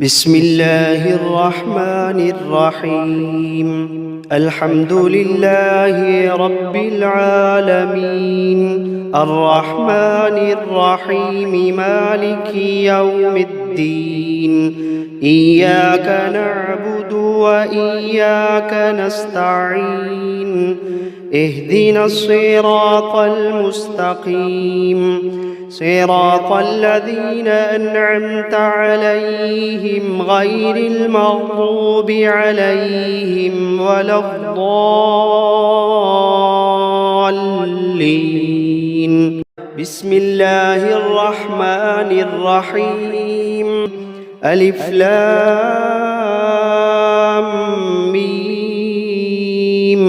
بسم الله الرحمن الرحيم. الحمد لله رب العالمين، الرحمن الرحيم، مالك يوم الدين. إياك نعبد وإياك نستعين، اهدنا الصراط المستقيم، صراط الذين أنعمت عليهم غير المغضوب عليهم ولا الضالين. بسم الله الرحمن الرحيم. ألف لام ميم.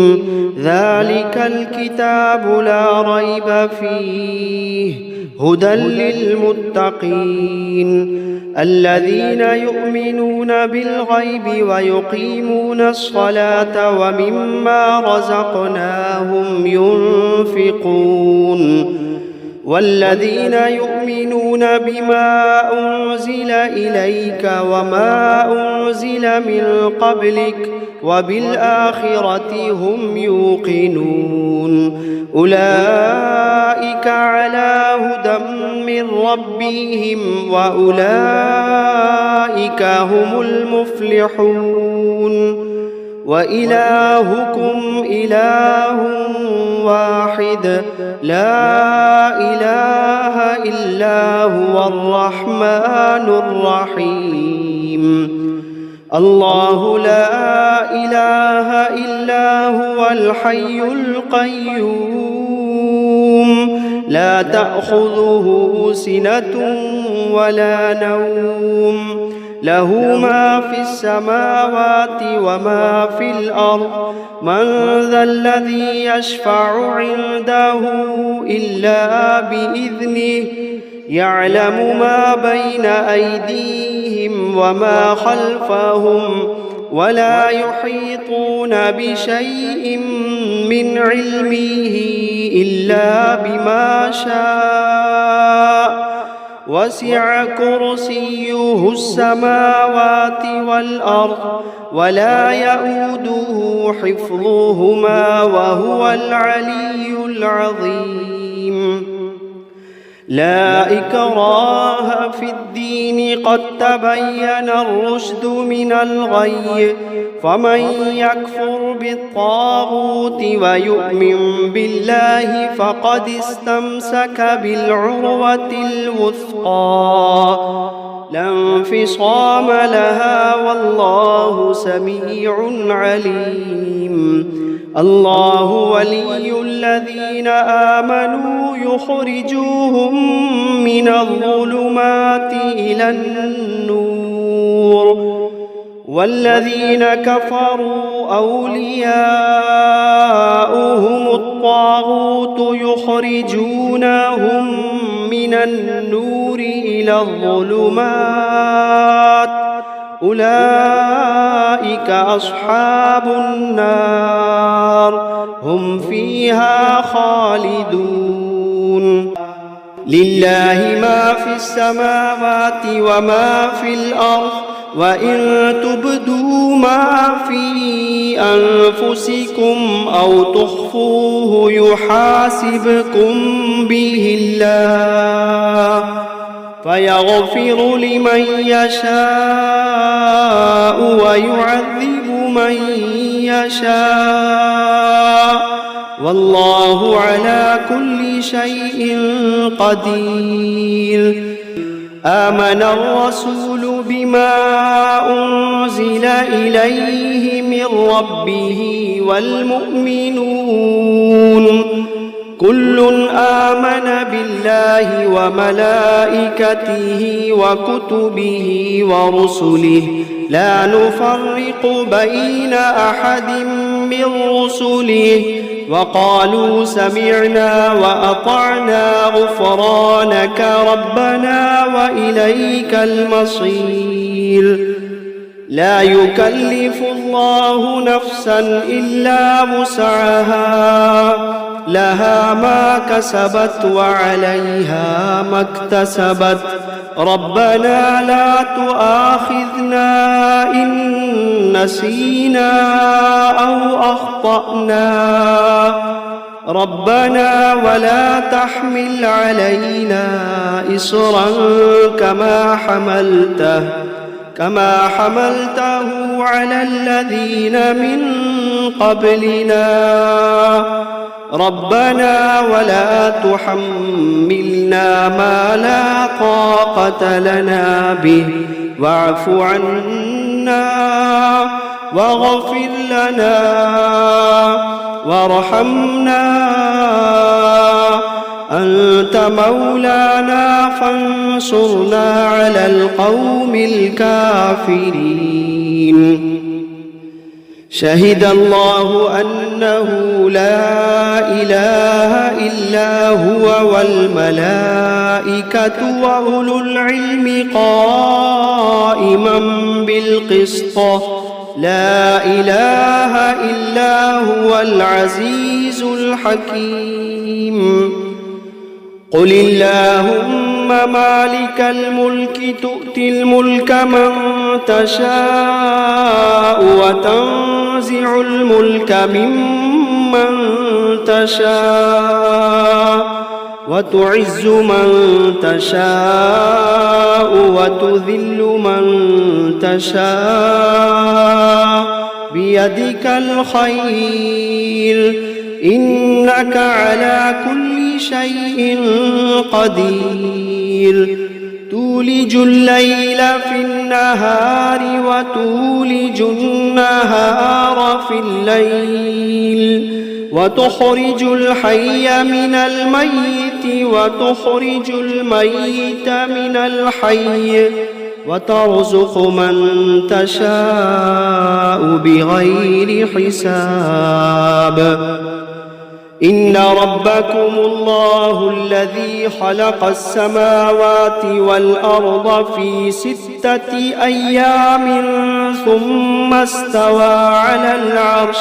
ذلك الكتاب لا ريب فيه هدى للمتقين الذين يؤمنون بالغيب ويقيمون الصلاة ومما رزقناهم ينفقون والذين يؤمنون بما أنزل إليك وما أنزل من قبلك وبالآخرة هم يوقنون أولئك على هدى من ربهم وأولئك هم المفلحون. وإلهكم إله واحد لا إله إلا هو الرحمن الرحيم. الله لا إله إلا هو الحي القيوم لا تأخذه سنة ولا نوم، له ما في السماوات وما في الأرض. من ذا الذي يشفع عنده إلا بإذنه، يعلم ما بين أيديهم وما خلفهم ولا يحيطون بشيء من علمه إلا بما شاء. وسع كرسيه السماوات والأرض ولا يئوده حفظهما وهو العلي العظيم. لا إكراه في الدين قد تبين الرشد من الغي، فمن يكفر بالطاغوت ويؤمن بالله فقد استمسك بالعروة الوثقى لا انفصام لها والله سميع عليم. الله ولي الذين آمنوا يخرجوهم من الظلمات إلى النور، والذين كفروا أولياؤهم الطاغوت يخرجونهم من النور إلى الظلمات. أولئك أصحاب النار هم فيها خالدون. لله ما في السماوات وما في الأرض، وإن تبدوا ما في أنفسكم أو تخفوه يحاسبكم به الله، فيغفر لمن يشاء ويعذب من يشاء، والله على كل شيء قدير. آمن الرسول بما أنزل إليه من ربه والمؤمنون كل آمن بالله وملائكته وكتبه ورسله لا نفرق بين أحد من رسله وقالوا سمعنا وأطعنا غفرانك ربنا وإليك المصير. لا يكلف الله نفسا إلا وسعها، لها ما كسبت وعليها ما اكتسبت. ربنا لا تؤاخذنا علينا إن نسينا أو أخطأنا ربنا ولا تحمل علينا إصرا كما حملته على الذين من قبلنا ربنا ولا تحملنا ما لا طاقة لنا به واعف عنا واغفر لنا وارحمنا أنت مولانا فانصرنا على القوم الكافرين شهد الله أنه لا إله إلا هو والملائكة وأولو العلم قائما بالقسط لا إله إلا هو العزيز الحكيم قل اللهم مالك الملك تؤتي الملك من تشاء وتنزع الملك ممن تشاء وتعز من تشاء وتذل من تشاء بيدك الخير إنك على كل شيء قدير تولج الليل في النهار وتولج النهار في الليل وتخرج الحي من الميت وتخرج الميت من الحي وترزق من تشاء بغير حساب إن ربكم الله الذي خلق السماوات والأرض في 6 أيام ثم استوى على العرش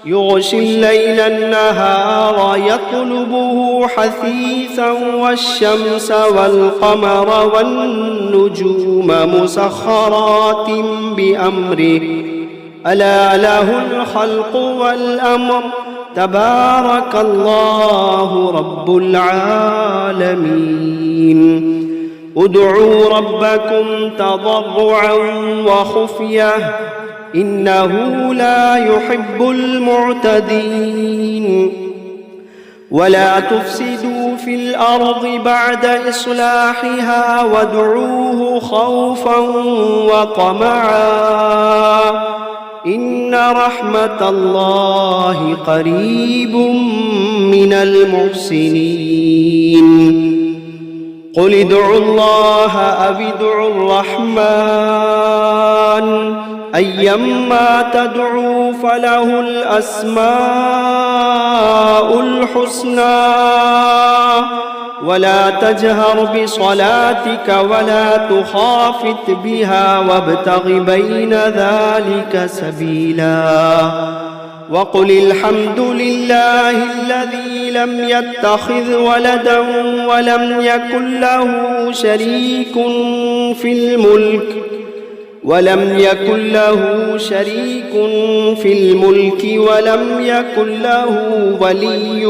يغشي الليل النهار يطلبه حثيثا والشمس والقمر والنجوم مسخرات بأمره ألا له الخلق والأمر تبارك الله رب العالمين ادعوا ربكم تضرعا وخفية إنه لا يحب المعتدين ولا تفسدوا في الأرض بعد إصلاحها وادعوه خوفا وطمعا إن رحمة الله قريب من المحسنين قل ادعوا الله أو ادعوا الرحمن أيما تدعوا فله الأسماء الحسنى ولا تجهر بصلاتك ولا تخافت بها وابتغ بين ذلك سبيلا وقل الحمد لله الذي لم يتخذ ولدا ولم يكن له شريك في الملك ولم يكن له ولي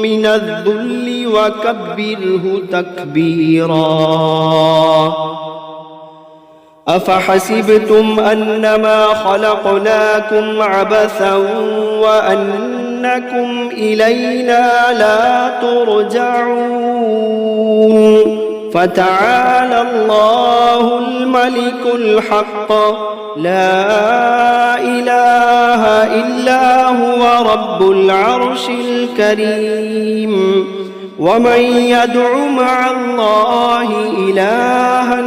من الذل وكبره تكبيرا أفحسبتم أنما خلقناكم عبثا وأنكم إلينا لا ترجعون فتعالى الله الملك الحق لا إله إلا هو رب العرش الكريم ومن يدع مع الله إلها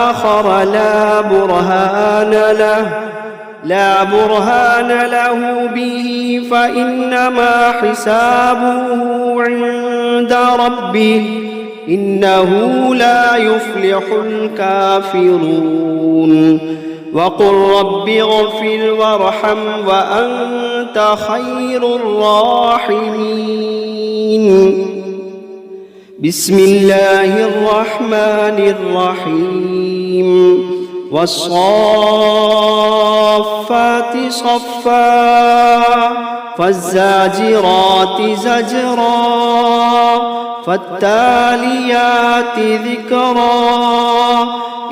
آخر لا برهان له به فإنما حسابه عند ربه إنه لا يفلح الكافرون وقل رب اغفر وارحم وأنت خير الراحمين بسم الله الرحمن الرحيم والصافات صفا فالزاجرات زجرا فالتاليات ذكرا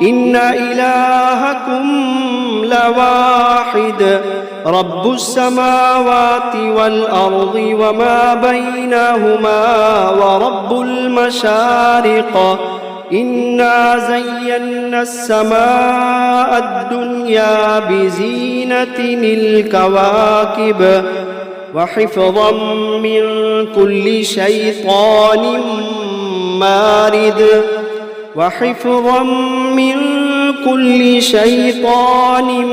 إن إلهكم لواحد رب السماوات والأرض وما بينهما ورب المشارق إنا زينا السماء الدنيا بزينة الكواكب وحفظا من كل شيطان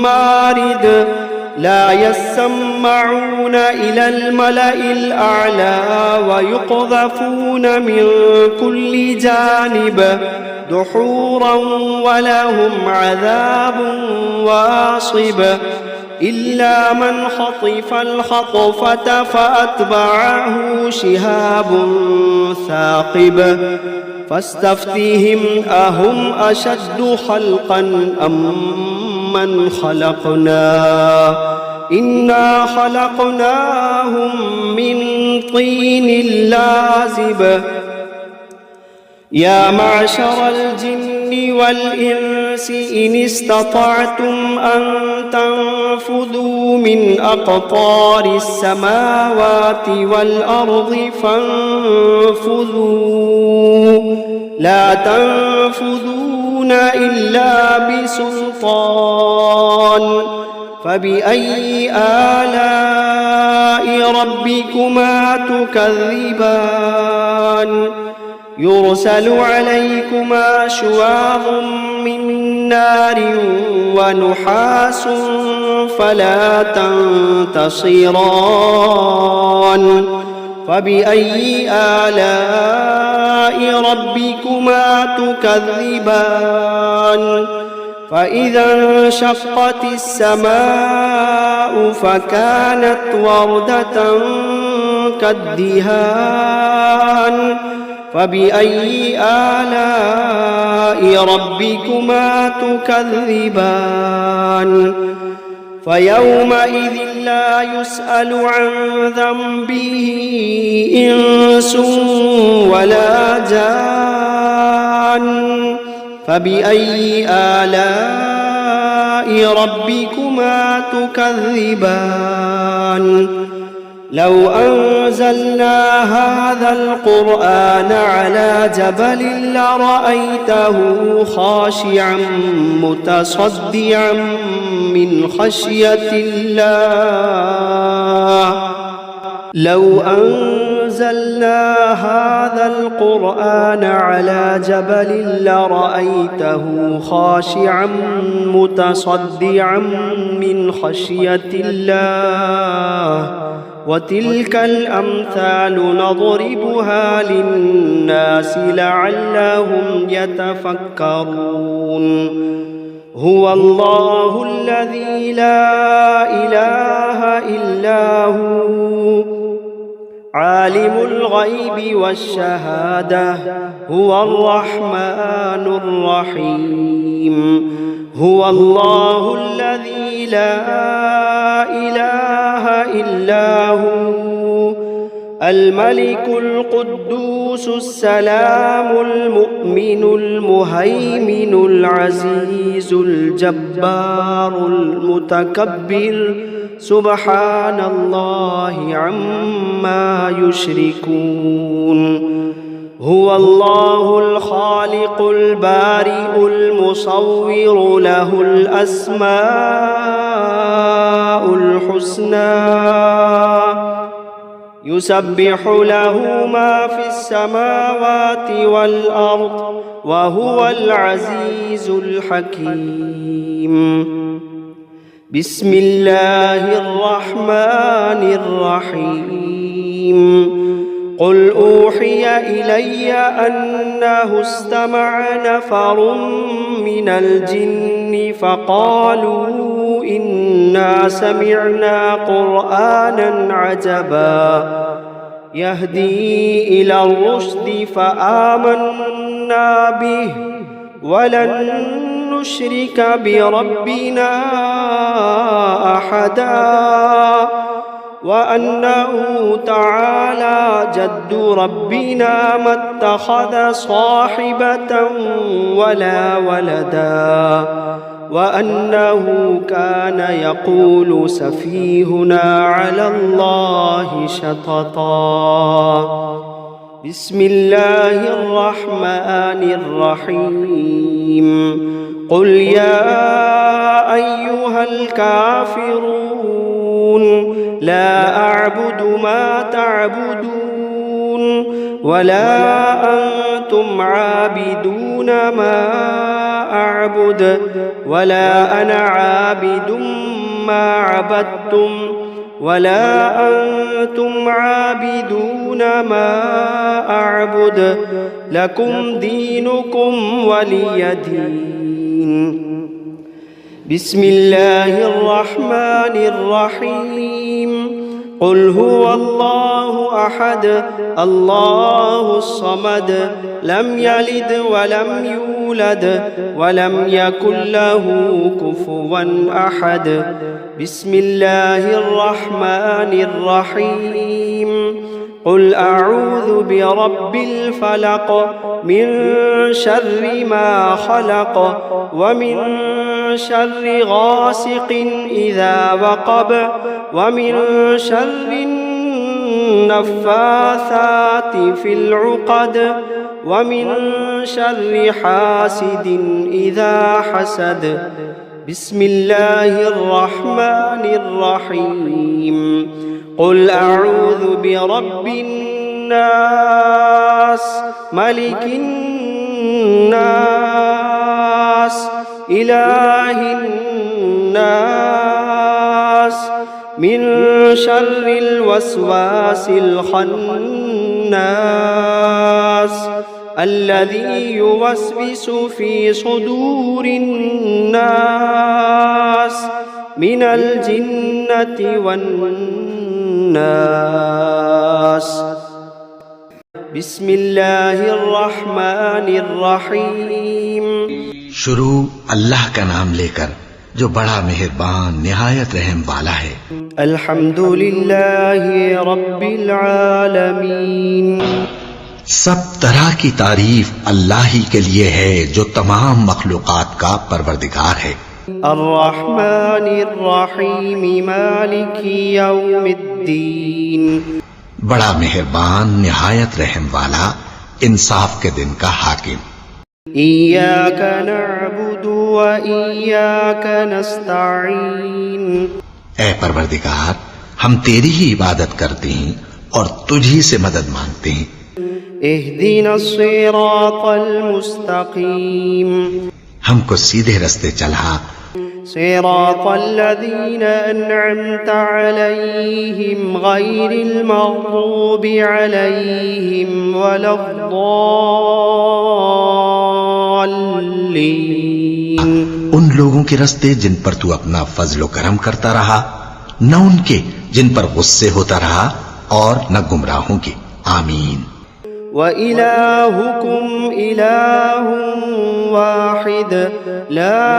مارد لا يسمعون إلى الملأ الأعلى ويقذفون من كل جانب دحورا ولهم عذاب واصب إلا من خطف الخطفة فأتبعه شهاب ثاقب فاستفتهم أهم أشد خلقا أم من خلقنا إنا خلقناهم من طين لازب يا معشر الجن والإنس إن استطعتم أن تنفذوا من أقطار السماوات والأرض فانفذوا لا تنفذون إلا بسلطان فبأي آلاء ربكما تكذبان يرسل عليكما شواظ من نار ونحاس فلا تنتصران فبأي آلاء ربكما تكذبان فإذا انشقت السماء فكانت وردة كالدهان فبأي آلاء ربكما تكذبان فيومئذ لا يسأل عن ذنبه إنس ولا جان فبأي آلاء ربكما تكذبان لو أنزلنا هذا القرآن على جبل لرأيته خاشعا متصدعا من خشية الله لو أنزلنا هذا القرآن على جبل لرأيته خاشعا متصدعا من خشية الله وتلك الأمثال نضربها للناس لعلهم يتفكرون هو الله الذي لا إله إلا هو عالم الغيب والشهادة هو الرحمن الرحيم هو الله الذي لا إله إلا هو الملك القدوس السلام المؤمن المهيمن العزيز الجبار المتكبر سبحان الله عما يشركون هو الله الخالق البارئ المصور له الأسماء الحسنى يسبح له ما في السماوات والأرض وهو العزيز الحكيم بسم الله الرحمن الرحيم قل أوحي إلي أنه استمع نفر من الجن فقالوا إنا سمعنا قرآنا عجبا يهدي إلى الرشد فآمنا به ولن نشرك بربنا أحدا وأنه تعالى جد ربنا ما اتخذ صاحبة ولا ولدا وأنه كان يقول سفيهنا على الله شططا بسم الله الرحمن الرحيم قل يا أيها الكافرون لا أعبد ما تعبدون ولا أنتم عابدون ما أعبد ولا أنا عابد ما عبدتم ولا أنتم عابدون ما أعبد لكم دينكم ولي دين بسم الله الرحمن الرحيم قل هو الله أحد الله الصمد لم يلد ولم يولد ولم يكن له كفوا أحد بسم الله الرحمن الرحيم قل أعوذ برب الفلق من شر ما خلق ومن شر غاسق إذا وقب ومن شر النفاثات في العقد ومن شر حاسد إذا حسد بسم الله الرحمن الرحيم قل أعوذ برب الناس ملك الناس إله الناس من شر الوسواس الخناس الذي يوسوس في صدور الناس من الجنة والناس بسم الله الرحمن الرحيم شروع اللہ کا نام لے کر جو بڑا مہربان نہایت رحم والا ہے۔ الحمد للہ رب العالمین، سب طرح کی تعریف اللہ ہی کے لیے ہے جو تمام مخلوقات کا پروردگار ہے۔ الرحمن الرحیم مالک یوم الدین، بڑا مہربان نہایت رحم والا انصاف کے دن کا حاکم۔ ایاک نعبد و ایاک نستعین، اے پروردگار ہم تیری ہی عبادت کرتے ہیں اور تجھی سے مدد مانگتے ہیں۔ اہدنا الصراط المستقیم، ہم کو سیدھے رستے چلا، صراط الذین انعمت علیہم غیر المغضوب علیہم ولا الضالین، ان لوگوں کے رستے جن پر تو اپنا فضل و کرم کرتا رہا، نہ ان کے جن پر غصے ہوتا رہا اور نہ گمراہوں کے۔ آمین۔ وَإِلَٰهُكُمْ إِلَٰهٌ وَاحِدٌ لَا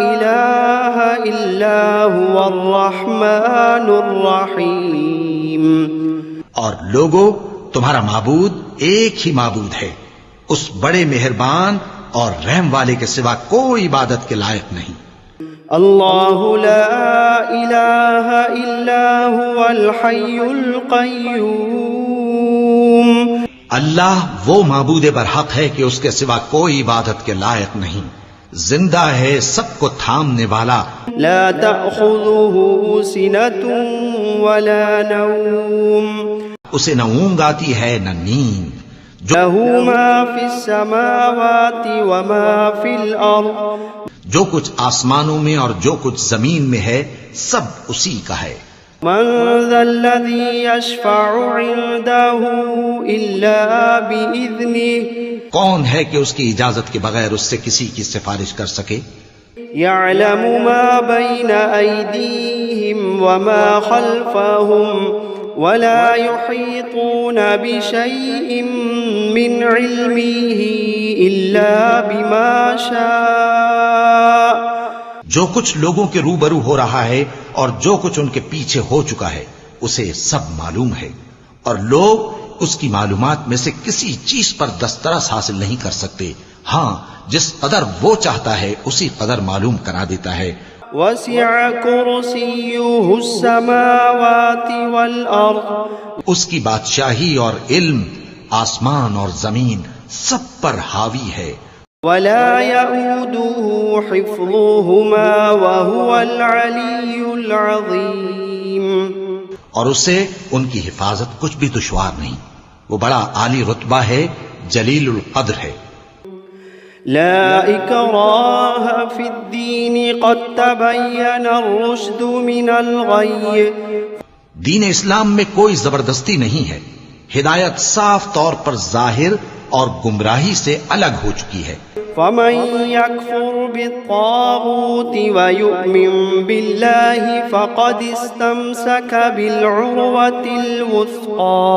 إِلَٰهَ إِلَّا هُوَ الرَّحْمَٰنُ الرَّحِيمُ، اور لوگو تمہارا معبود ایک ہی معبود ہے، اس بڑے مہربان اور رحم والے کے سوا کوئی عبادت کے لائق نہیں۔ اللہ لا الہ الا هو الحی القیوم، اللہ وہ معبود برحق ہے کہ اس کے سوا کوئی عبادت کے لائق نہیں، زندہ ہے، سب کو تھامنے والا، لا تأخذه سنة ولا نوم، اسے نہ اونگ آتی ہے نہ نیند، له ما في السماوات وما في الأرض، جو کچھ آسمانوں میں اور جو کچھ زمین میں ہے سب اسی کا ہے۔ من ذا الذي يشفع عنده إلا بإذنه، کون ہے کہ اس کی اجازت کے بغیر اس سے کسی کی سفارش کر سکے؟ يعلم ما بين أيديهم وما خلفهم ولا يحيطون بشيء من علمه إلا بما شاء. جو کچھ لوگوں کے روبرو ہو رہا ہے اور جو کچھ ان کے پیچھے ہو چکا ہے اسے سب معلوم ہے، اور لوگ اس کی معلومات میں سے کسی چیز پر دسترس حاصل نہیں کر سکتے، ہاں جس قدر وہ چاہتا ہے اسی قدر معلوم کرا دیتا ہے. وسع كرسيه السماوات والأرض. اس کی بادشاہی اور علم آسمان اور زمین سب پر حاوی ہے. ولا يؤوده حفظهما وهو العلي العظيم. اور اسے ان کی حفاظت کچھ بھی دشوار نہیں، وہ بڑا عالی رتبہ ہے، جلیل القدر ہے. لا إكراه في الدين قد تبين الرشد من الغي. دین اسلام میں کوئی زبردستی نہیں ہے، ہدایت صاف طور پر ظاہر اور گمراہی سے الگ ہو چکی ہے. فمن يكفر بالطاغوت ويؤمن بالله فقد استمسك بالعروة الوثقى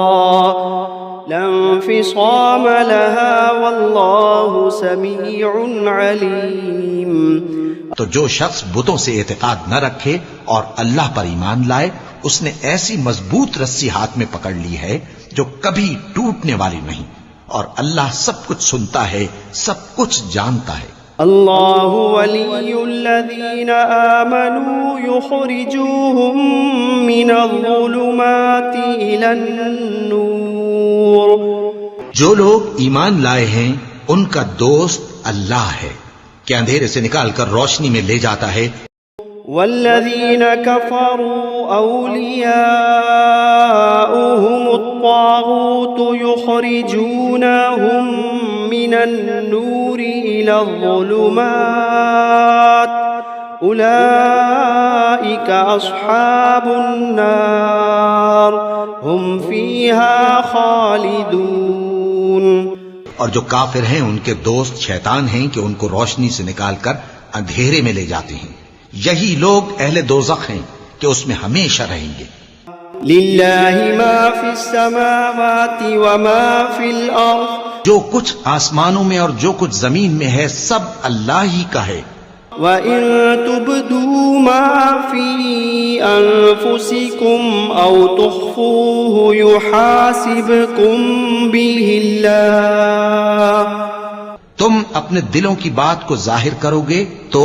لا انفصام لها والله سميع عليم. تو جو شخص بتوں سے اعتقاد نہ رکھے اور اللہ پر ایمان لائے، اس نے ایسی مضبوط رسی ہاتھ میں پکڑ لی ہے جو کبھی ٹوٹنے والی نہیں، اور اللہ سب کچھ سنتا ہے، سب کچھ جانتا ہے. اللہ ولی الذین آمنوا یخرجوہم من الظلمات الی النور. جو لوگ ایمان لائے ہیں ان کا دوست اللہ ہے کہ اندھیرے سے نکال کر روشنی میں لے جاتا ہے. والذین کفروا اولیاؤہم الطاغوت یخرجونہم من النور إلى الظلمات أولئك أصحاب النار هم فيها خالدون. اور جو کافر ہیں ان کے دوست شیطان ہیں کہ ان کو روشنی سے نکال کر اندھیرے میں لے جاتے ہیں، یہی لوگ اہل دوزخ ہیں کہ اس میں ہمیشہ رہیں گے. للہ ما فی السماوات وما فی الارض. جو کچھ آسمانوں میں اور جو کچھ زمین میں ہے سب اللہ ہی کا ہے. وَإِن تُبْدُوا مَا فِي أَنفُسِكُمْ أَوْ تُخْفُوهُ يُحَاسِبْكُم بِهِ اللَّهُ. تم اپنے دلوں کی بات کو ظاہر کرو گے تو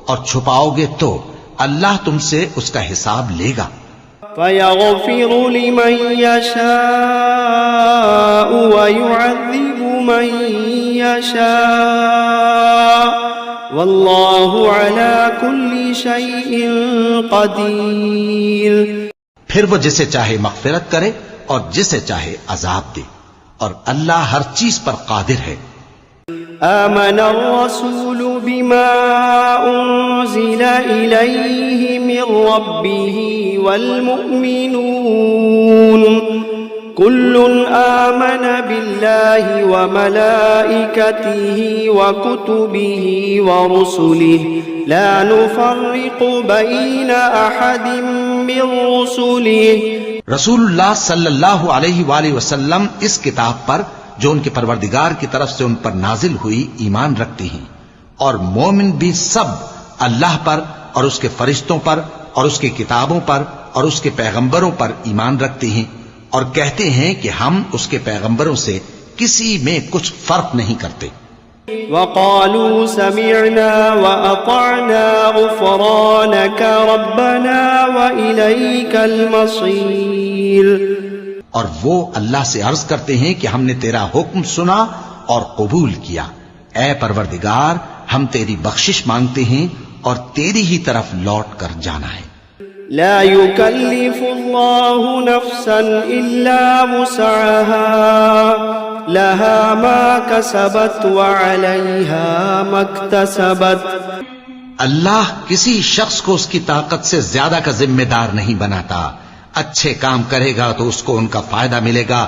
اور چھپاؤ گے تو اللہ تم سے اس کا حساب لے گا. فَيَغْفِرُ لِمَن يَشَاءُ وَيُعَذِّبُ مَن يَشَاءُ وَاللَّهُ عَلَى كُلِّ شَيْءٍ قَدِيرٌ. پھر وہ جسے چاہے مغفرت کرے اور جسے چاہے عذاب دے، اور اللہ ہر چیز پر قادر ہے. آمن الرسول بما أنزل إليه من ربه والمؤمنون كل آمن بالله وملائكته وكتبه ورسله لا نفرق بين أحد من رسله. رسول اللہ صلی اللہ علیہ وآلہ وسلم اس کتاب پر جو ان کے پروردگار کی طرف سے ان پر نازل ہوئی ایمان رکھتے ہیں، اور مومن بھی سب اللہ پر اور اس کے فرشتوں پر اور اس کی کتابوں پر اور اس کے پیغمبروں پر ایمان رکھتے ہیں، اور کہتے ہیں کہ ہم اس کے پیغمبروں سے کسی میں کچھ فرق نہیں کرتے. وقالوا سمعنا وأطعنا غفرانك ربنا وإليك المصير. اور وہ اللہ سے عرض کرتے ہیں کہ ہم نے تیرا حکم سنا اور قبول کیا، اے پروردگار ہم تیری بخشش مانگتے ہیں اور تیری ہی طرف لوٹ کر جانا ہے. لا يكلف الله نفسا إلا وسعها لها ما كسبت وعليها ما اكتسبت. اللہ کسی شخص کو اس کی طاقت سے زیادہ کا ذمہ دار نہیں بناتا. اچھے کام کرے گا تو اس کو ان کا فائدہ ملے گا،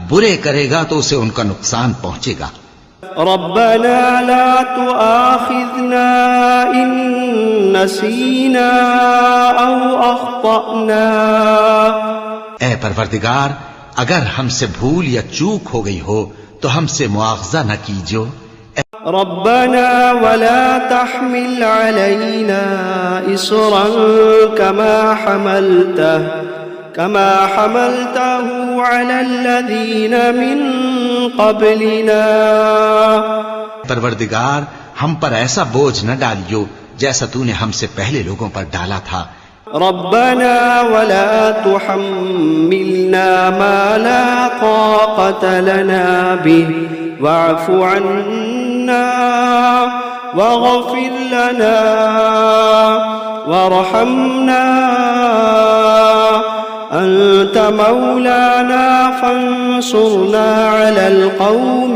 برے کرے گا تو اسے ان کا نقصان پہنچے گا. ربنا لا تؤاخذنا إن نسينا أو أخطأنا. اے پروردگار اگر ہم سے بھول یا چوک ہو گئی ہو تو ہم سے مواخذہ نہ کیجو. ربنا ولا تحمل علينا إصرا كما حملته على الذين من قبلنا. پروردگار ہم پر ایسا بوجھ نہ ڈالیو جیسا تو نے ہم سے پہلے لوگوں پر ڈالا تھا. ربنا ولا تحملنا ما لا طاقة لنا به واعف عنا واغفر لنا وارحمنا أنت مولانا فانصرنا على القوم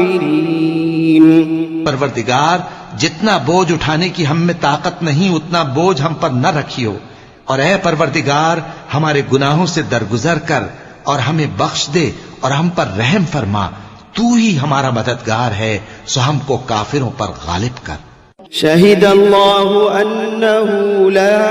الكافرين. پروردگار جتنا بوجھ اٹھانے کی ہم میں طاقت نہیں اتنا بوجھ ہم پر نہ رکھیو، اور اے پروردگار ہمارے گناہوں سے درگزر کر اور ہمیں بخش دے اور ہم پر رحم فرما. تو ہی ہمارا مددگار ہے سو ہم کو کافروں پر غالب کر. شهد الله أنه لا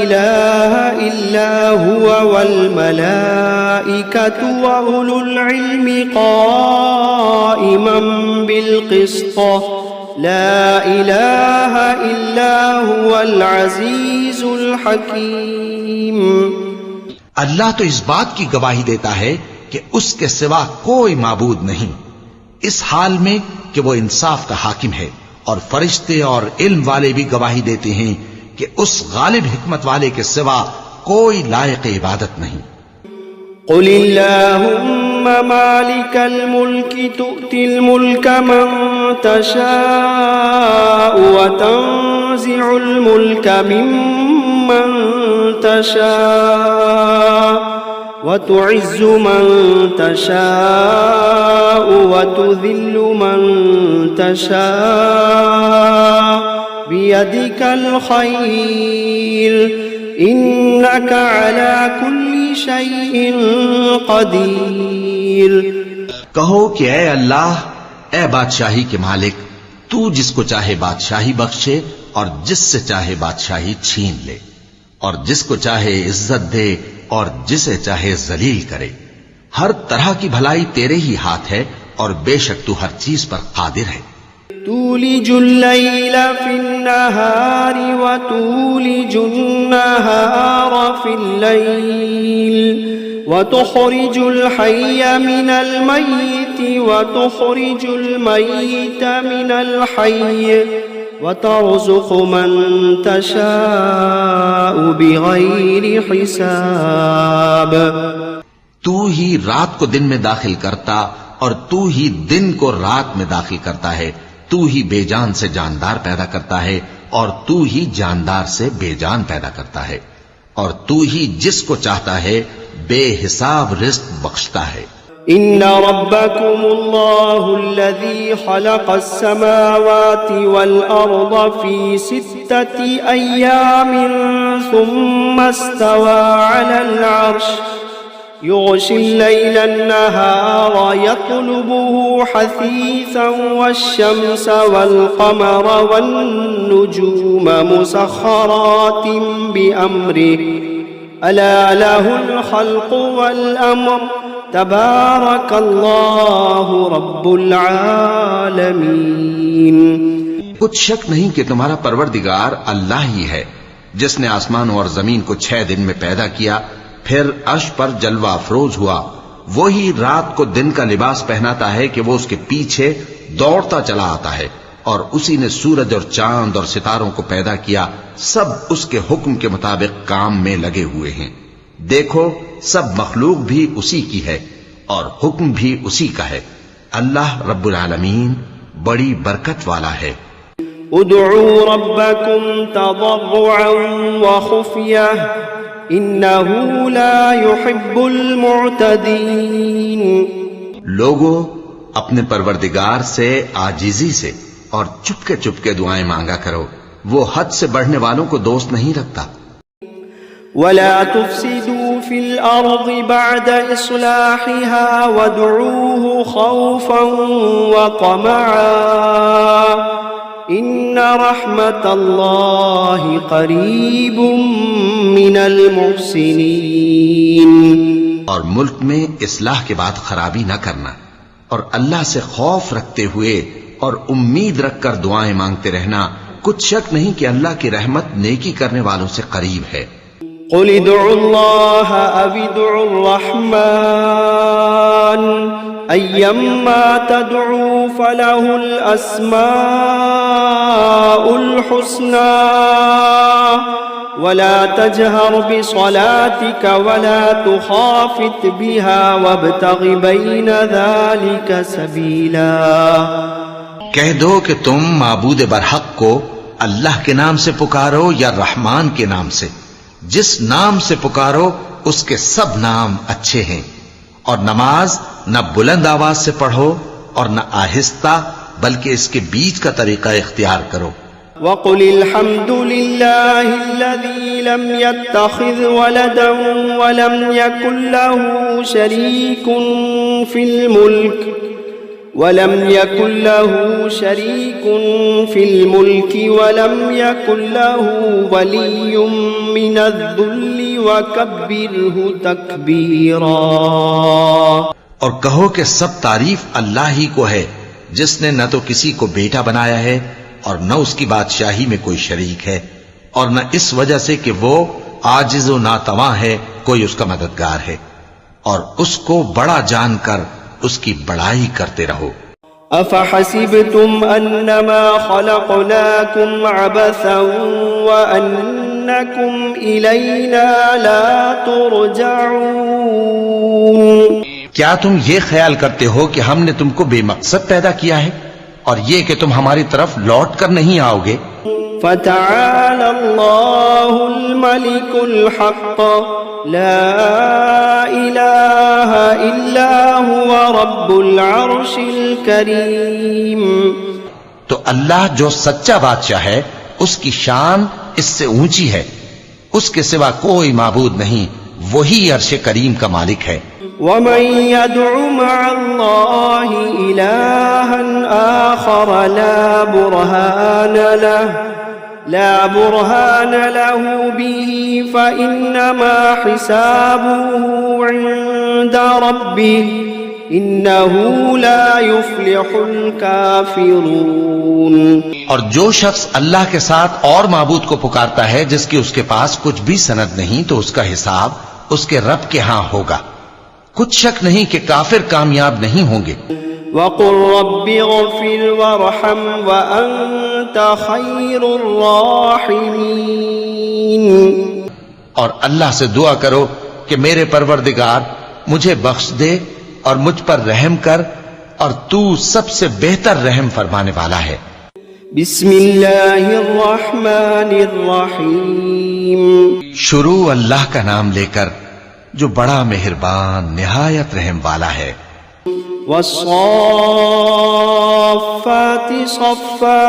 إله إلا هو والملائكة وأولو العلم قائما بالقسط لا إله إلا هو العزيز الحكيم. اللہ تو اس بات کی گواہی دیتا ہے کہ اس کے سوا کوئی معبود نہیں، اس حال میں کہ وہ انصاف کا حاکم ہے، اور فرشتے اور علم والے بھی گواہی دیتے ہیں کہ اس غالب حکمت والے کے سوا کوئی لائق عبادت نہیں. قل اللهم مالك الملك تؤتي الملك من تشاء وتنزع الملك ممن تشاء وتعز من تشاء وتذل من تشاء بيدك الخير إنك على كل شيء قدير. کہو کہ اے اللہ، اے بادشاہی کے مالک، تو جس کو چاہے بادشاہی بخشے اور جس سے چاہے بادشاہی چھین لے، اور جس کو چاہے عزت دے اور جسے چاہے ذلیل کرے. ہر طرح کی بھلائی تیرے ہی ہاتھ ہے اور بے شک تو ہر چیز پر قادر ہے. تولج الليل في النهار وتولج النهار في الليل وتخرج الحي من الميت وتخرج الميت من الحي وترزق من تشاء بغير حساب. تو ہی رات کو دن میں داخل کرتا اور تو ہی دن کو رات میں داخل کرتا ہے. تو ہی بے جان سے جاندار پیدا کرتا ہے اور تو ہی جاندار سے بے جان پیدا کرتا ہے، اور تو ہی جس کو چاہتا ہے بے حساب رزق بخشتا ہے. ان ربكم الله الذي خلق السماوات والارض في 6 ايام ثم استوى على العرش يغشي الليل النهار يطلبه حثيثا والشمس والقمر والنجوم مسخرات بأمره ألا له الخلق والأمر تبارك الله رب العالمين. کچھ شک نہیں کہ تمہارا پروردگار اللہ ہی ہے جس نے آسمانوں اور زمین کو 6 دن میں پیدا کیا، پھر عرش پر جلوہ افروز ہوا. وہی رات کو دن کا لباس پہناتا ہے کہ وہ اس کے پیچھے دوڑتا چلا آتا ہے، اور اسی نے سورج اور چاند اور ستاروں کو پیدا کیا، سب اس کے حکم کے مطابق کام میں لگے ہوئے ہیں. دیکھو سب مخلوق بھی اسی کی ہے اور حکم بھی اسی کا ہے. اللہ رب العالمین بڑی برکت والا ہے. ادعوا ربكم تضرعا وخفية إنه لا يحب المعتدين. لوگو اپنے پروردگار سے عاجزی سے اور چپکے چپکے دعائیں مانگا کرو، وہ حد سے بڑھنے والوں کو دوست نہیں رکھتا. ولا تفسدوا في الأرض بعد إصلاحها وادعوه خوفا وطمعا إن رحمة الله قريب من المحسنين. اور ملک میں اصلاح کے بعد خرابی نہ کرنا اور اللہ سے خوف رکھتے ہوئے اور امید رکھ کر دعائیں مانگتے رہنا، کچھ شک نہیں کہ اللہ کی رحمت نیکی کرنے والوں سے قریب ہے. قل ادعوا الله أو ادعوا الرحمن أيما تدعوا فله الأسماء الحسنى ولا تجهر بصلاتك ولا تخافت بها وابتغ بين ذلك سبيلا. کہہ دو کہ تم معبود برحق کو اللہ کے نام سے پکارو یا رحمان کے نام سے، جس نام سے پکارو اس کے سب نام اچھے ہیں، اور نماز نہ بلند آواز سے پڑھو اور نہ آہستہ، بلکہ اس کے بیچ کا طریقہ اختیار کرو. وقل الحمد لله الذي لم يتخذ ولدا ولم يكن له شريك في الملك ولم يكن له ولي من الذل وكبره تكبيرا. اور کہو کہ سب تعریف اللہ ہی کو ہے، جس نے نہ تو کسی کو بیٹا بنایا ہے اور نہ اس کی بادشاہی میں کوئی شریک ہے، اور نہ اس وجہ سے کہ وہ عاجز و ناتواں ہے کوئی اس کا مددگار ہے، اور اس کو بڑا جان کر اس کی بڑائی کرتے رہو. افحسبتم انما خلقناكم عبثا وانكم الينا لا ترجعون. کیا تم یہ خیال کرتے ہو کہ ہم نے تم کو بے مقصد پیدا کیا ہے اور یہ کہ تم ہماری طرف لوٹ کر نہیں آؤ گے؟ فتعالى الله الملك الحق لا إله إلا هو رب العرش الكريم. تو اللہ جو سچا بادشاہ ہے اس کی شان اس سے اونچی ہے، اس کے سوا کوئی معبود نہیں، وہی عرش کریم کا مالک ہے. ومن يدع مع الله إلها آخر لا برهان له به فإنما حسابه عند ربه إنه لا يفلح الكافرون. اور جو شخص اللہ کے ساتھ اور معبود کو پکارتا ہے جس کی اس کے پاس کچھ بھی سند نہیں، تو اس کا حساب اس کے رب کے ہاں ہوگا. کچھ شک نہیں کہ کافر کامیاب نہیں ہوں گے. وَقُلْ رَبِّ اغْفِرْ وَارْحَمْ وَأَنْتَ خَيْرُ الرَّاحِمِينَ. اور اللہ سے دعا کرو کہ میرے پروردگار مجھے بخش دے اور مجھ پر رحم کر، اور تو سب سے بہتر رحم فرمانے والا ہے. بسم اللہ الرحمن الرحیم. شروع اللہ کا نام لے کر جو بڑا مہربان نہایت رحم والا ہے. والصافات صفا.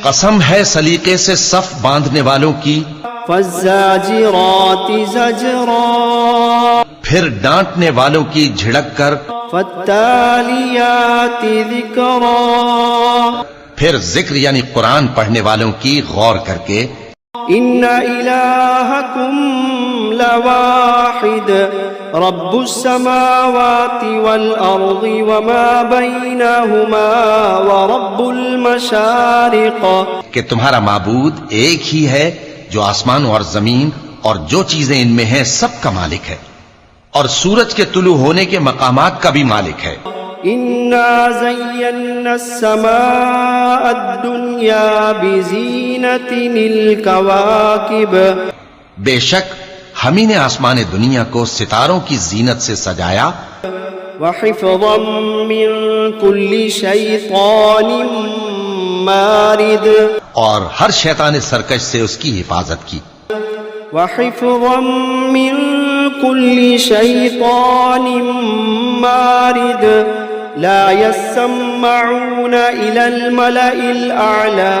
قسم ہے سلیقے سے صف باندھنے والوں کی. فالزاجرات زجرا. پھر ڈانٹنے والوں کی جھڑک کر. فالتالیات ذکرا. پھر ذکر یعنی قرآن پڑھنے والوں کی غور کر کے. ان الہکم لواحد رب السماوات والارض وما بینہما ورب المشارق. کہ تمہارا معبود ایک ہی ہے جو آسمان اور زمین اور جو چیزیں ان میں ہیں سب کا مالک ہے، اور سورج کے طلوع ہونے کے مقامات کا بھی مالک ہے. انا زینا السماء الدنیا بزینت الکواکب. بے شک ہم ہی نے آسمان دنیا کو ستاروں کی زینت سے سجایا. وحفظا من کل شیطان مارد. اور ہر شیطان سرکش سے اس کی حفاظت کی. وحفظا من كل شيطان مارد. لا يسمعون إلى الملأ الأعلى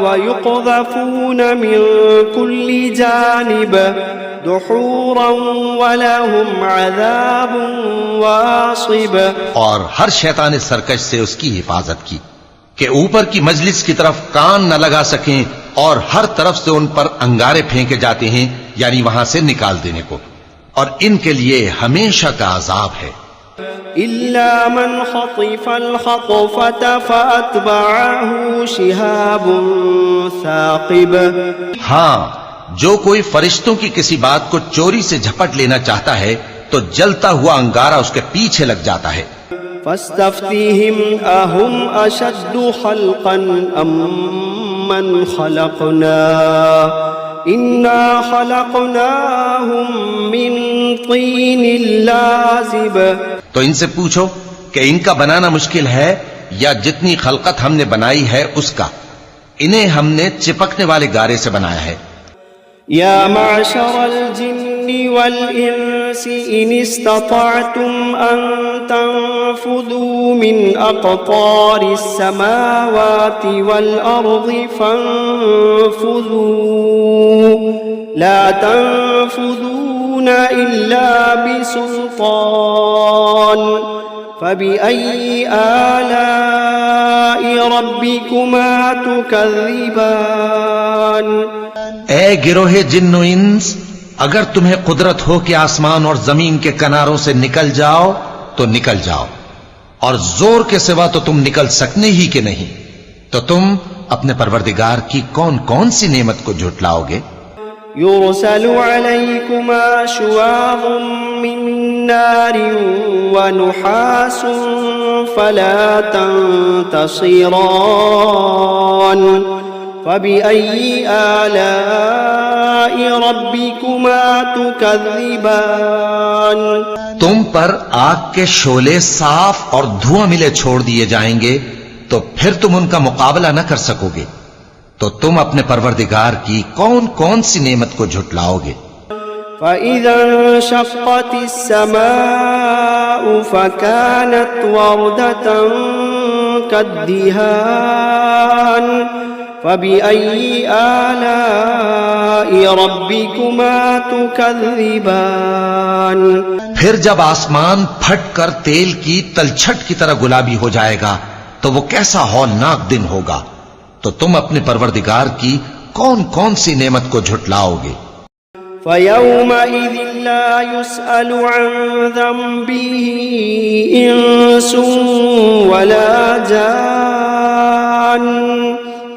ويقذفون من كل جانب دحورا ولهم عذاب واصب. اور ہر شیطان سرکش سے اس کی حفاظت کی کہ اوپر کی مجلس کی طرف کان نہ لگا سکیں اور ہر طرف سے ان پر انگارے پھینکے جاتے ہیں، یعنی وہاں سے نکال دینے کو، اور ان کے لیے ہمیشہ کا عذاب ہے۔ إلا من خطف الخطفة فأتبعه شهاب ثاقب، ہاں، جو کوئی فرشتوں کی کسی بات کو چوری سے جھپٹ لینا چاہتا ہے تو جلتا ہوا انگارہ اس کے پیچھے لگ جاتا ہے۔ فاستفتهم أهم أشد خلقا أم من خلقنا إنا خلقناهم من طين لازب، تو ان سے پوچھو کہ ان کا بنانا مشکل ہے یا جتنی خلقت ہم نے بنائی ہے اس کا، انہیں ہم نے چپکنے والے گارے سے بنایا ہے۔ يا معشر الجن والإنس إن استطعتم أن تنفذوا من أقطار السماوات والأرض فانفذوا لا تنفذون إلا بسلطان فبأي آلاء ربكما تكذبان۔ اے گروہ جن و انس، اگر تمہیں قدرت ہو کہ آسمان اور زمین کے کناروں سے نکل جاؤ تو نکل جاؤ، اور زور کے سوا تو تم نکل سکنے ہی کہ نہیں، تو تم اپنے پروردگار کی کون کون سی نعمت کو جھٹلاؤ گے؟ يرسل عليكما شواظ من نار ونحاس فلا تنتصران فبأي آلاء ربكما تكذبان۔ تم پر آگ کے شعلے صاف اور دھواں ملے چھوڑ دیے جائیں گے تو پھر تم ان کا مقابلہ نہ کر سکو گے، تو تم اپنے پروردگار کی کون کون سی نعمت کو جھٹلاؤ گے؟ فإذا انشقت السماء فكانت وردة كالدهان فبأي آلاء ربكما تكذبان۔ پھر جب آسمان پھٹ کر تیل کی تلچھٹ کی طرح گلابی ہو جائے گا تو وہ کیسا ہولناک دن ہوگا، تو تم اپنے پروردگار کی کون کون سی نعمت کو جھٹلاؤ گے؟ فَيَوْمَئِذٍ لَا يُسْأَلُ عَنْ ذَنبِهِ إِنسٌ وَلَا جَانٌّ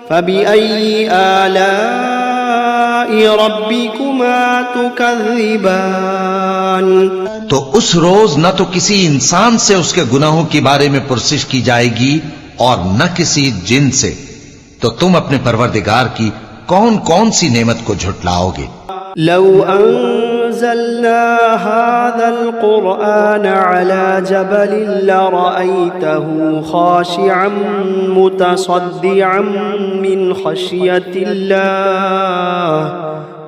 فَبِأَيِّ آلَاءِ رَبِّكُمَا تُكَذِّبَانِ۔ تو اس روز نہ تو کسی انسان سے اس کے گناہوں کے بارے میں پرسش کی جائے گی اور نہ کسی جن سے، تو تم اپنے پروردگار کی کون کون سی نعمت کو جھٹلاؤ گے؟ لو أنزلنا هذا القرآن على جبل لرأيته خاشعا متصدعا من خشية الله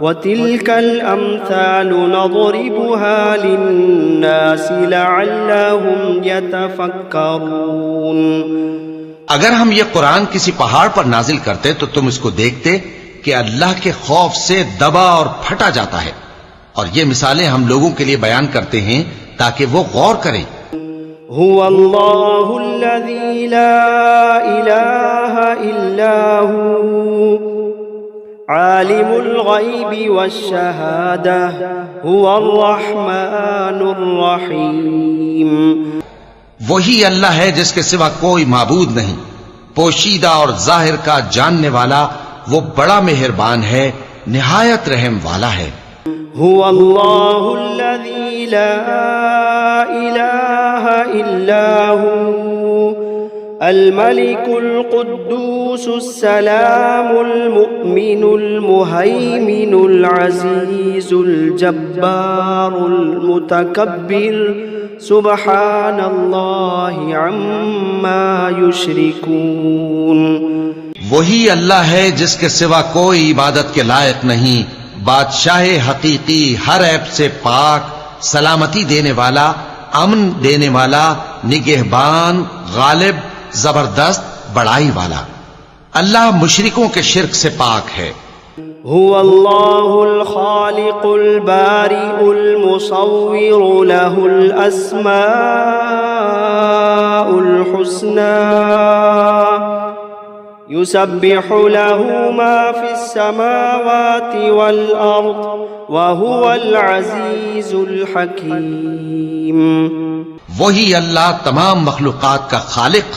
وتلك الأمثال نضربها للناس لعلهم يتفكرون۔ اگر ہم یہ قرآن کسی پہاڑ پر نازل کرتے تو تم اس کو دیکھتے کہ اللہ کے خوف سے دبا اور پھٹا جاتا ہے، اور یہ مثالیں ہم لوگوں کے لیے بیان کرتے ہیں تاکہ وہ غور کریں۔ هو اللہ الذی لا الہ الا هو عالم الغیب والشہادہ هو الرحمن الرحیم۔ وہی اللہ ہے جس کے سوا کوئی معبود نہیں، پوشیدہ اور ظاہر کا جاننے والا، وہ بڑا مہربان ہے، نہایت رحم والا ہے۔ هو اللہ الذی لا الہ الا هو الملك القدوس السلام المؤمن المهيمن العزيز الجبار المتكبر سبحان اللہ عما یشرکون۔ وہی اللہ ہے جس کے سوا کوئی عبادت کے لائق نہیں، بادشاہ حقیقی، ہر عیب سے پاک، سلامتی دینے والا، امن دینے والا، نگہبان، غالب، زبردست، بڑائی والا۔ اللہ مشرکوں کے شرک سے پاک ہے۔ هو اللہ الخالق البارئ المصور له الاسماء الحسنى يسبح له ما في السماوات والأرض وهو العزيز الحكيم. وہی اللہ تمام مخلوقات کا خالق،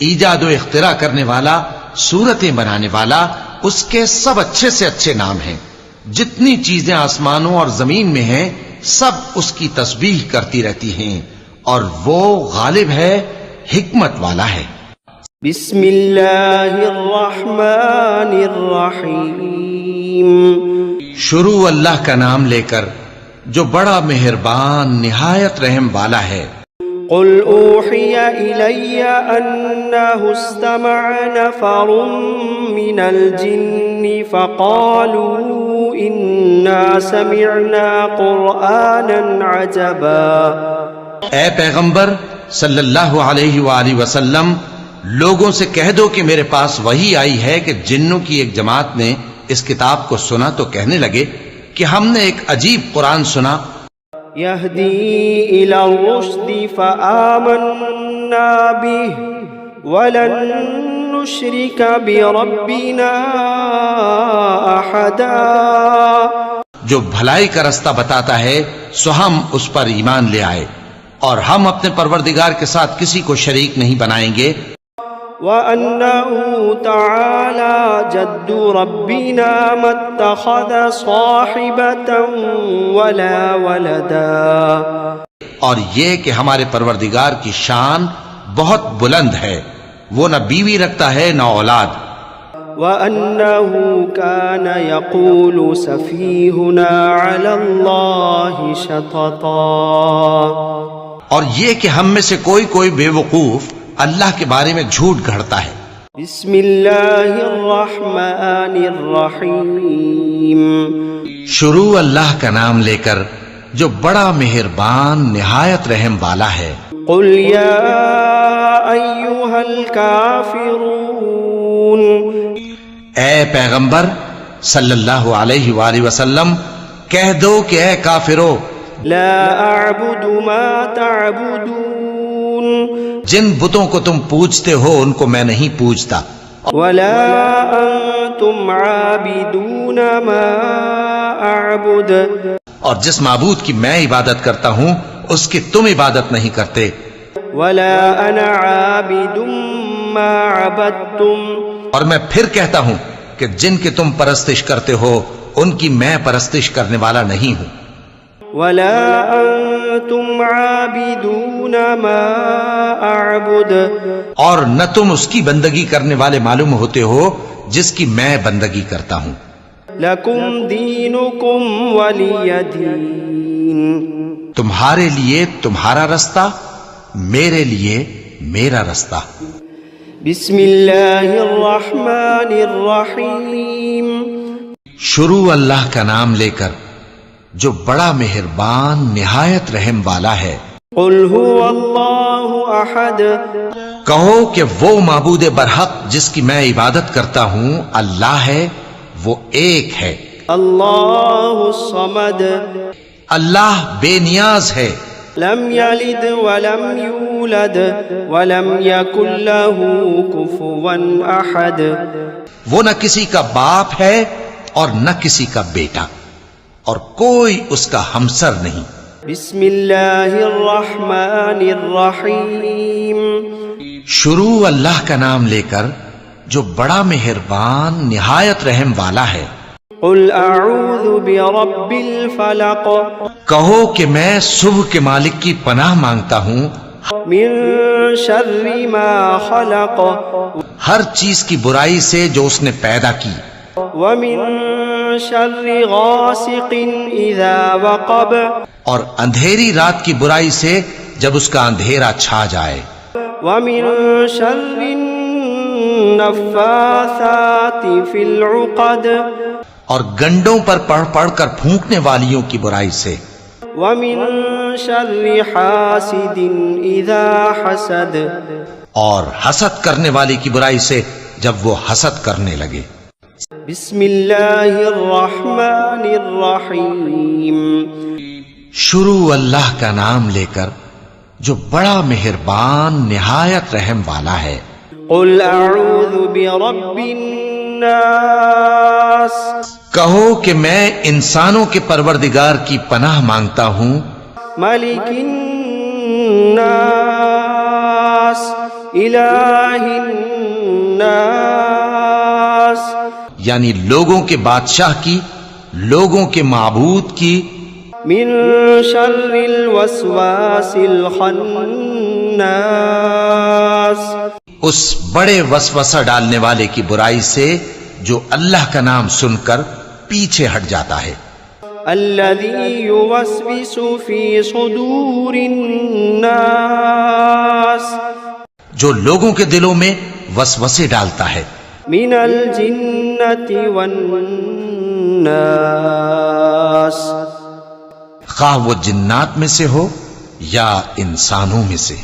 ایجاد و اختراع کرنے والا، صورتیں بنانے والا، اس کے سب اچھے سے اچھے نام ہیں. جتنی چیزیں آسمانوں اور زمین میں ہیں سب اس کی تسبیح کرتی رہتی ہیں، اور وہ غالب ہے، حکمت والا ہے. بسم اللہ الرحمن الرحیم. شروع اللہ کا نام لے کر جو بڑا مہربان نہایت رحم والا ہے. قل اوحی الی انہ استمع نفر من الجن فقالوا انا سمعنا قرآنا عجبا. اے پیغمبر صلی اللہ علیہ وآلہ وسلم، لوگوں سے کہہ دو کہ میرے پاس وحی آئی ہے کہ جنوں کی ایک جماعت نے اس کتاب کو سنا تو کہنے لگے کہ ہم نے ایک عجیب قرآن سنا. یہدی الی الرشد فآمنا بہ ولن نشرک بربنا احدا. جو بھلائی کا رستہ بتاتا ہے سو ہم اس پر ایمان لے آئے، اور ہم اپنے پروردگار کے ساتھ کسی کو شریک نہیں بنائیں گے. وَأَنَّهُ تَعَالَى جَدُّ رَبِّنَا مَا اتَّخَذَ صَاحِبَةً وَلَا وَلَدًا. اور یہ کہ ہمارے پروردگار کی شان بہت بلند ہے، وہ نہ بیوی رکھتا ہے نہ اولاد. وَأَنَّهُ كَانَ يَقُولُ سَفِيهُنَا عَلَى اللَّهِ شَطَطًا. اور یہ کہ ہم میں سے کوئی بے وقوف اللہ کے بارے میں جھوٹ گھڑتا ہے. بسم اللہ الرحمن الرحیم. شروع اللہ کا نام لے کر جو بڑا مہربان نہایت رحم والا ہے. قل یا ایھا الکافرون. اے پیغمبر صلی اللہ علیہ وآلہ وسلم، کہہ دو کہ اے کافرو، لا اعبد ما تعبدون. جن بتوں کو تم پوجتے ہو ان کو میں نہیں پوجتا، ولا انتم عابدون ما اعبد. اور جس معبود کی میں عبادت کرتا ہوں اس کی تم عبادت نہیں کرتے. ولا انا عابد ما عبدتم. اور میں پھر کہتا ہوں کہ جن کی تم پرستش کرتے ہو ان کی میں پرستش کرنے والا نہیں ہوں. ولا انتم عابدون ما اعبد. اور نہ تم اس کی بندگی کرنے والے معلوم ہوتے ہو جس کی میں بندگی کرتا ہوں. لکم دینکم ولی دین. تمہارے لیے تمہارا رستہ، میرے لیے میرا رستہ. بسم اللہ الرحمن الرحیم. شروع اللہ کا نام لے کر جو بڑا مہربان نہایت رحم والا ہے. قل هو اللہ احد. کہو کہ وہ معبود برحق جس کی میں عبادت کرتا ہوں اللہ ہے، وہ ایک ہے. اللہ الصمد. اللہ بے نیاز ہے، لم یلد ولم یولد ولم یکن له کفوا احد. وہ نہ کسی کا باپ ہے اور نہ کسی کا بیٹا، اور کوئی اس کا ہمسر نہیں. بسم اللہ الرحمن الرحیم. شروع اللہ کا نام لے کر جو بڑا مہربان نہایت رحم والا ہے. قل اعوذ برب الفلق. کہو کہ میں صبح کے مالک کی پناہ مانگتا ہوں من شر ما خلق. ہر چیز کی برائی سے جو اس نے پیدا کی. ومن شر غاسق اذا وقب. اور اندھیری رات کی برائی سے جب اس کا اندھیرا چھا جائے. ومن شر النفاثات فی العقد. اور گنڈوں پر پڑھ پڑھ کر پھونکنے والیوں کی برائی سے. ومن شر حاسد اذا حسد. اور حسد کرنے والی کی برائی سے جب وہ حسد کرنے لگے. بسم اللہ الرحمن الرحیم. شروع اللہ کا نام لے کر جو بڑا مہربان نہایت رحم والا ہے. قل اعوذ برب الناس کہو کہ میں انسانوں کے پروردگار کی پناہ مانگتا ہوں، ملک الناس الہ الناس، یعنی لوگوں کے بادشاہ کی، لوگوں کے معبود کی، من شر الوسواس الخناس، اس بڑے وسوسہ ڈالنے والے کی برائی سے جو اللہ کا نام سن کر پیچھے ہٹ جاتا ہے، الذي يوسوس في صدور الناس، جو لوگوں کے دلوں میں وسوسے ڈالتا ہے، من الجنة والناس، خواہ وہ جنات میں سے ہو یا انسانوں میں سے۔